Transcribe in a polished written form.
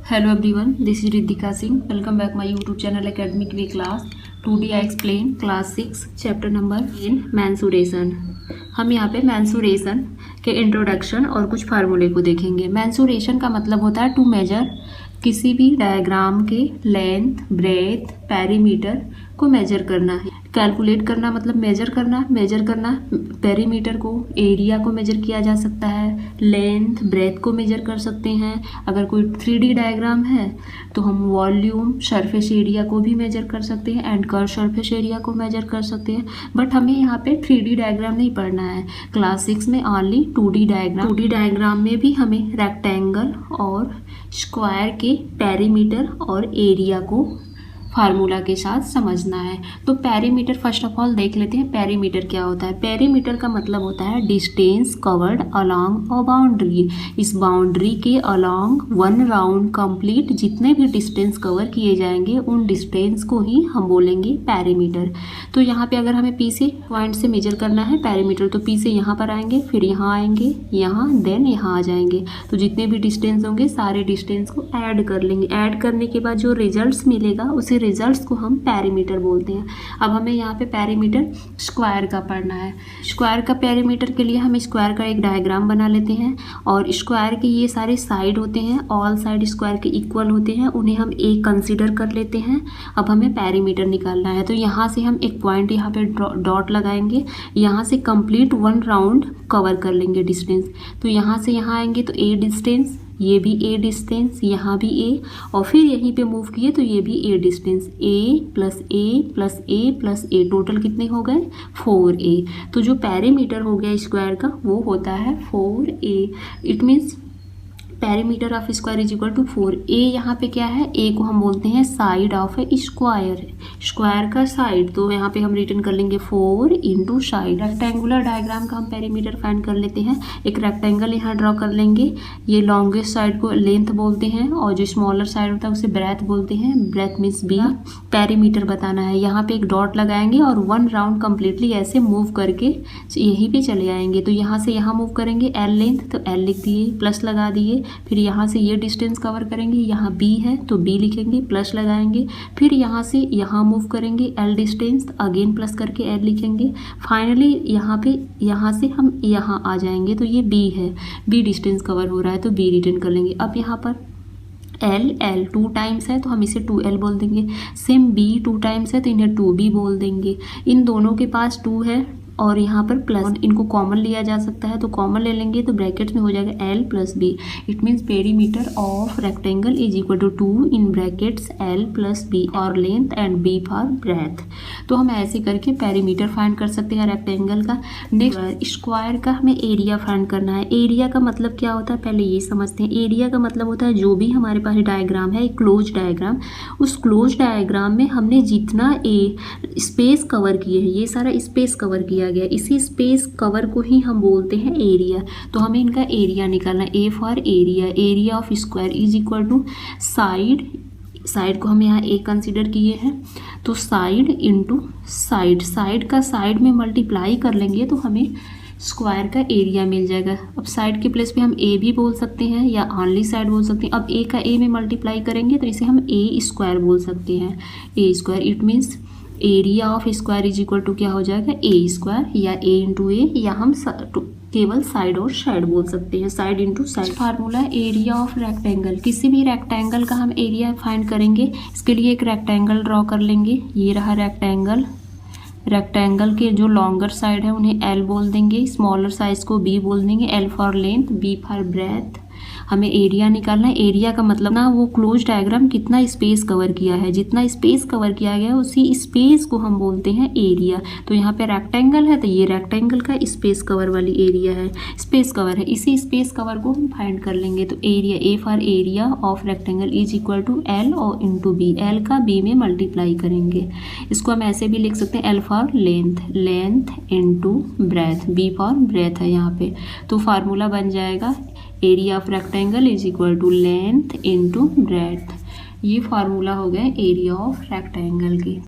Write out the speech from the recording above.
Hello everyone, this is Riddhika Singh. Welcome back my YouTube channel Academic Way Class. Today I explain class 6 chapter number 10 mensuration. हम यहाँ पे mensuration के introduction और कुछ फार्मूले को देखेंगे। mensuration का मतलब होता है टू मेजर किसी भी डायग्राम के लेंथ, ब्रेथ, पेरीमीटर को मेजर करना है। कैलकुलेट करना मतलब मेजर करना पेरीमीटर को, एरिया को मेजर किया जा सकता है, लेंथ, ब्रेथ को मेजर कर सकते हैं। अगर कोई 3D डायग्राम है तो हम वॉल्यूम, सरफेस एरिया को भी मेजर कर सकते हैं एंड कर्व सरफेस एरिया को मेजर कर सकते हैं। बट हमें यहाँ पे 3D डायग्राम नहीं पढ़ना है। क्लास 6 में only 2D diagram. 2D diagram में भी हमें रेक्टेंगल और स्क्वायर के पेरीमीटर और एरिया को फार्मूला के साथ समझना है। तो पेरीमीटर फर्स्ट ऑफ ऑल देख लेते हैं। पेरीमीटर क्या होता है? पेरीमीटर का मतलब होता है distance covered along a boundary. इस बाउंड्री के अलोंग वन राउंड कंप्लीट जितने भी डिस्टेंस कवर किए जाएंगे उन डिस्टेंस को ही हम बोलेंगे पेरीमीटर। तो यहाँ पे अगर हमें पी से पॉइंट से मेजर करना है पेरीमीटर, तो पी से यहाँ पर आएंगे, फिर यहाँ आएंगे, यहाँ, देन यहाँ आ जाएंगे। तो जितने भी डिस्टेंस होंगे सारे डिस्टेंस को ऐड कर लेंगे। ऐड करने के बाद जो रिजल्ट मिलेगा उसे रिजल्ट्स को हम पेरीमीटर बोलते हैं। अब हमें यहाँ पे पेरीमीटर स्क्वायर का पढ़ना है। स्क्वायर का पेरीमीटर के लिए हम स्क्वायर का एक डायग्राम बना लेते हैं और स्क्वायर के ये सारे साइड होते हैं, ऑल साइड स्क्वायर के इक्वल होते हैं, उन्हें हम एक कंसीडर कर लेते हैं। अब हमें पेरीमीटर निकालना है तो यहाँ से हम एक पॉइंट यहाँ पे डॉट लगाएंगे, यहाँ से कंप्लीट वन राउंड कवर कर लेंगे डिस्टेंस। तो यहाँ से यहाँ आएंगे तो ए डिस्टेंस, ये भी ए डिस्टेंस, यहाँ भी ए, और फिर यहीं पे मूव किए तो ये भी ए डिस्टेंस, ए प्लस ए प्लस ए प्लस ए, टोटल कितने हो गए? 4a। तो जो पेरीमीटर हो गया स्क्वायर का वो होता है 4a। It means perimeter of square is equal to 4a। यहाँ पे क्या है? a को हम बोलते हैं side of A square, square का साइड। तो यहाँ पे हम रिटर्न कर लेंगे 4 इंटू साइड। रेक्टेंगुलर डायग्राम का हम पेरीमीटर फाइंड कर लेते हैं। एक रेक्टेंगल यहाँ ड्रॉ कर लेंगे। ये लॉन्गेस्ट साइड को लेंथ बोलते हैं और जो स्मॉलर साइड होता है उसे ब्रेथ बोलते हैं। Breath means B. पेरीमीटर बताना है, यहाँ पे एक डॉट लगाएंगे और वन राउंड कम्प्लीटली ऐसे मूव करके यहीं पे चले आएंगे। तो यहाँ से यहाँ मूव करेंगे एल लेंथ, तो एल लिख दिए, प्लस लगा दिए। फिर यहाँ से ये डिस्टेंस कवर करेंगे, यहाँ बी है तो बी लिखेंगे, प्लस लगाएंगे। फिर यहाँ से यहाँ मूव करेंगे एल डिस्टेंस, अगेन प्लस करके एल लिखेंगे। फाइनली यहाँ से हम यहाँ आ जाएंगे तो ये बी है, बी डिस्टेंस कवर हो रहा है तो बी रिटर्न कर लेंगे। अब यहाँ पर एल 2 टाइम्स है तो हम इसे 2l बोल देंगे। सेम बी 2 टाइम्स है तो इन्हें 2b बोल देंगे। इन दोनों के पास 2 है और यहाँ पर प्लस, इनको कॉमन लिया जा सकता है तो कॉमन ले लेंगे तो ब्रैकेट्स में हो जाएगा l plus b। It means perimeter of rectangle is equal to 2 in brackets l plus b और length and b for breadth. तो हम ऐसे करके पेरीमीटर फाइंड कर सकते हैं रेक्टेंगल का। नेक्स्ट स्क्वायर का हमें एरिया फाइंड करना है। एरिया का मतलब क्या होता है पहले ये समझते हैं। एरिया का मतलब होता है जो भी हमारे पास डायग्राम है, एक क्लोज डायग्राम, उस क्लोज डायग्राम में हमने जितना स्पेस कवर किए हैं, ये सारा स्पेस कवर किया गया, इसी स्पेस कवर को ही हम बोलते हैं एरिया। तो हमें इनका एरिया निकालना है। A for area, area of square is equal to side, side को हम यहाँ ए कंसीडर किए हैं तो साइड इंटू साइड, साइड का साइड में मल्टीप्लाई कर लेंगे तो हमें स्क्वायर का एरिया मिल जाएगा। अब साइड के प्लेस पे हम ए भी बोल सकते हैं या ऑनली साइड बोल सकते हैं। अब ए का ए में मल्टीप्लाई करेंगे तो इसे हम ए स्क्वायर बोल सकते हैं, A square. It means area of square is equal to क्या हो जाएगा? ए स्क्वायर या ए इंटू ए, या हम केवल साइड और साइड बोल सकते हैं, side into side. Formula area of rectangle. किसी भी रेक्टेंगल का हम एरिया फाइंड करेंगे। इसके लिए एक रेक्टेंगल ड्रॉ कर लेंगे। ये रहा रेक्टेंगल। रेक्टेंगल के जो लॉन्गर साइड है उन्हें एल बोल देंगे, स्मॉलर साइज को बी बोल देंगे। L for length, B for breadth. हमें एरिया निकालना है। एरिया का मतलब ना वो क्लोज डायग्राम कितना स्पेस कवर किया है, जितना स्पेस कवर किया गया है उसी स्पेस को हम बोलते हैं एरिया। तो यहाँ पे रेक्टेंगल है तो ये रेक्टेंगल का स्पेस कवर वाली एरिया है, स्पेस कवर है। इसी स्पेस कवर को हम फाइंड कर लेंगे। तो area, A for area of rectangle is equal to L और इंटू बी। एल का बी में मल्टीप्लाई करेंगे। इसको हम ऐसे भी लिख सकते हैं L for length, length into breadth, B for breadth है यहाँ पे। तो फार्मूला बन जाएगा area of rectangle is equal to length into breadth. ये फार्मूला हो गया एरिया ऑफ रेक्टेंगल की।